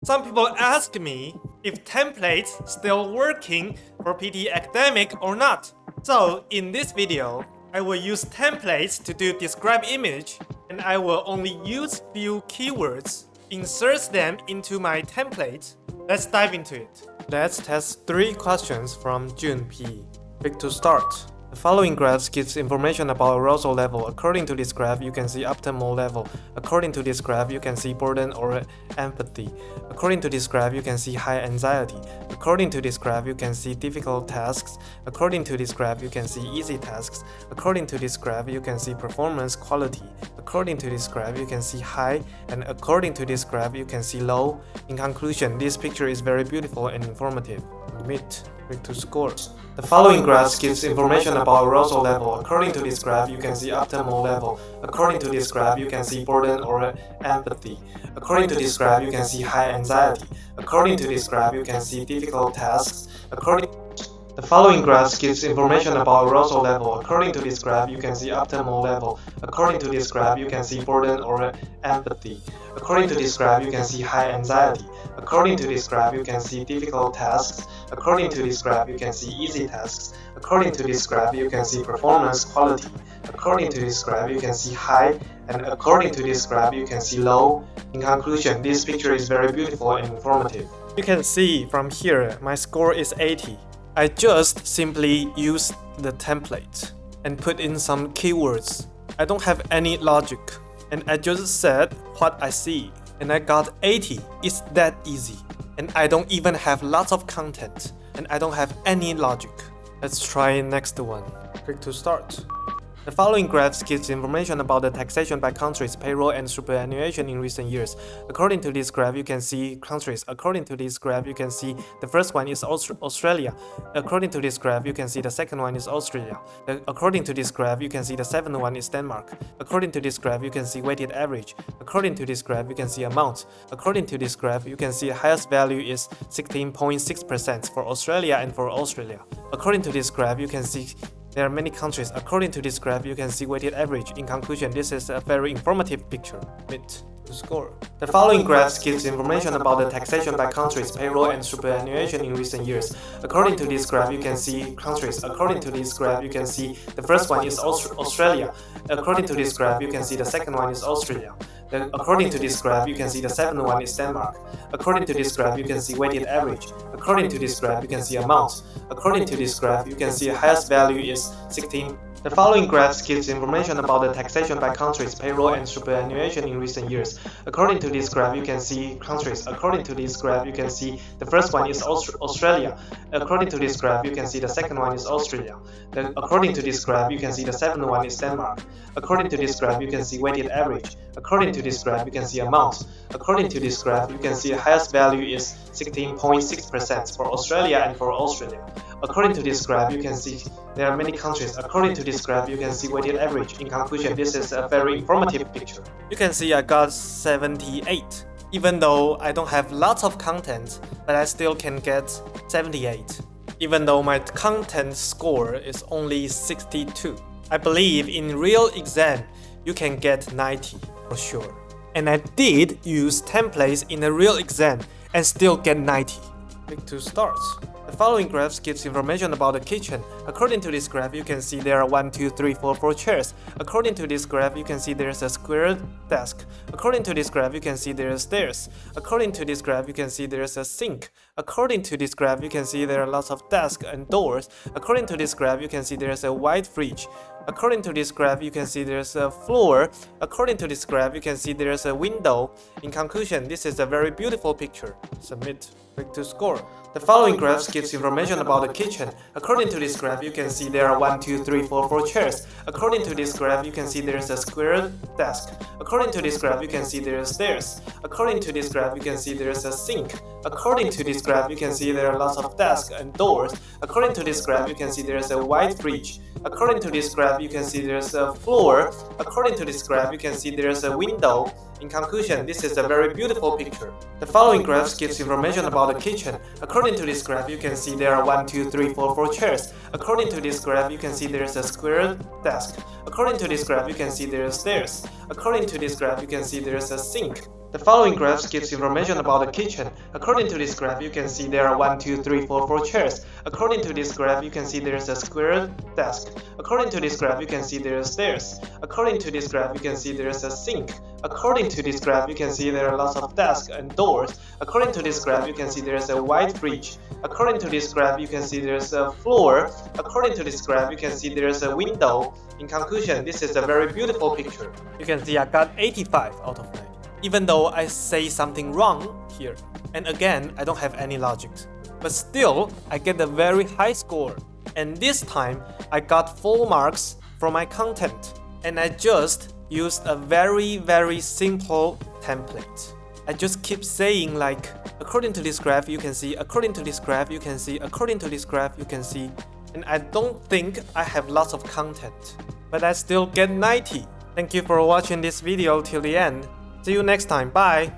Some people ask me if templates still working for PTE academic or not. So in this video, I will use templates to do describe image, and I will only use few keywords, insert them into my template. Let's dive into it. Let's test 3 questions from June P. Click to start. The following graph gives information about arousal level. According to this graph, you can see optimal level. According to this graph, you can see burden or empathy. According to this graph, you can see high anxiety. According to this graph, you can see difficult tasks. According to this graph, you can see easy tasks. According to this graph, you can see performance quality. According to this graph, you can see high, and according to this graph, you can see low. In conclusion, this picture is very beautiful and informative. Meet. Click to score. The following graph gives information about arousal level. According to this graph, you can see optimal level. According to this graph, you can see burden or empathy. According to this graph, you can see high anxiety. According to this graph, you can see difficult tasks. The following graph gives information about arousal level. According to this graph, you can see optimal level. According to this graph, you can see burden or empathy. According to this graph, you can see high anxiety. According to this graph, you can see difficult tasks. According to this graph, you can see easy tasks. According to this graph, you can see performance quality. According to this graph, you can see high, and according to this graph, you can see low. In conclusion, this picture is very beautiful and informative. You can see from here, my score is 80. I just simply use the template and put in some keywords. I don't have any logic, and I just said what I see, and I got 80. It's that easy, and I don't even have lots of content, and I don't have any logic. Let's try next one. Click to start. The following graphs gives information about the taxation by countries, payroll, and superannuation in recent years. According to this graph, you can see countries. According to this graph, you can see the first one is Australia. According to this graph, you can see the second one is Austria. According to this graph, you can see the seventh one is Denmark. According to this graph, you can see weighted average. According to this graph, you can see amount. According to this graph, you can see the highest value is 16.6% for Australia and for Australia. According to this graph, you can see there are many countries. According to this graph, you can see weighted average. In conclusion, this is a very informative picture. Meet to score. The following graphs gives information about the taxation by countries, payroll, and superannuation in recent years. According to this graph, you can see countries. According to this graph, you can see the first one is Australia. According to this graph, you can see the second one is Austria. According to this graph, you can see the seventh one is Denmark. According to this graph, you can see weighted average. According to this graph, you can see amount. According to this graph, you can see the highest value is 16. The following graphs gives information about the taxation by countries, payroll, and superannuation in recent years. According to this graph, you can see countries. According to this graph, you can see the first one is Australia. According to this graph, you can see the second one is Austria. According to this graph, you can see the seventh one is Denmark. According to this graph, you can see weighted average. According to this graph, you can see amount. According to this graph, you can see the highest value is 16.6% for Australia and for Australia. According to this graph, you can see there are many countries. According to this graph, you can see weighted average. In conclusion, this is a very informative picture. You can see I got 78. Even though I don't have lots of content, but I still can get 78. Even though my content score is only 62. I believe in real exam, you can get 90 for sure. And I did use templates in a real exam and still get 90. Click to start. The following graphs gives information about the kitchen. According to this graph, you can see there are 1, 2, 3, 4, 4 chairs. According to this graph, you can see there's a square desk. According to this graph, you can see there are stairs. According to this graph, you can see there's a sink. According to this graph, you can see there are lots of desks and doors. According to this graph, you can see there's a white fridge. According to this graph, you can see there's a floor. According to this graph, you can see there's a window. In conclusion, this is a very beautiful picture. Submit. Click to score. The following graphs gives information about the kitchen. According to this graph, you can see there are 1, 2, 3, 4, 4 chairs. According to this graph, you can see there's a square desk. According to this graph, you can see there are stairs. According to this graph, you can see there's a sink. According to this graph, you can see there are lots of desks and doors. According to this graph, you can see there's a white fridge. According to this graph, you can see there's a floor. According to this graph, you can see there's a window. In conclusion, this is a very beautiful picture. The following graphs gives information about the kitchen. According to this graph, you can see there are 1, 2, 3, 4, 4 chairs. According to this graph, you can see there's a square desk. According to this graph, you can see there are stairs. According to this graph, you can see there's a sink. The following graph gives information about the kitchen. According to this graph, you can see there are 1, 2, 3, 4, 4 chairs. According to this graph, you can see there's a square desk. According to this graph, you can see there's stairs. According to this graph, you can see there's a sink. According to this graph, you can see there are lots of desks and doors. According to this graph, you can see there's a white fridge. According to this graph, you can see there's a floor. According to this graph, you can see there's a window. In conclusion, this is a very beautiful picture. You can see I got 85 out of 90. Even though I say something wrong here. And again, I don't have any logic. But still, I get a very high score. And this time, I got full marks for my content. And I just used a very simple template. I just keep saying like, according to this graph, you can see, according to this graph, you can see, according to this graph, you can see. And I don't think I have lots of content. But I still get 90. Thank you for watching this video till the end. See you next time. Bye.